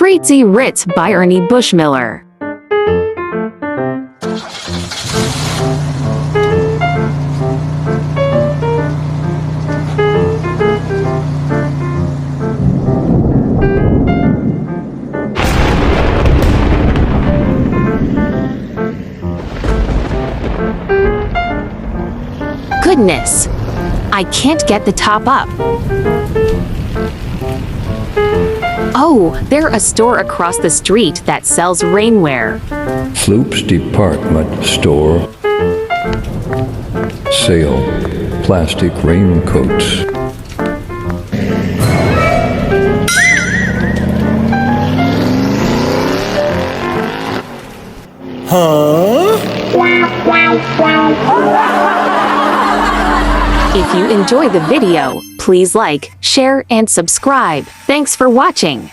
Fritzi Ritz by Ernie Bushmiller. Goodness! I can't get the top up. Oh, there's a store across the street that sells rainwear. Floop's Department Store. Sale. Plastic raincoats. If you enjoy the video, please like, share, and subscribe. Thanks for watching.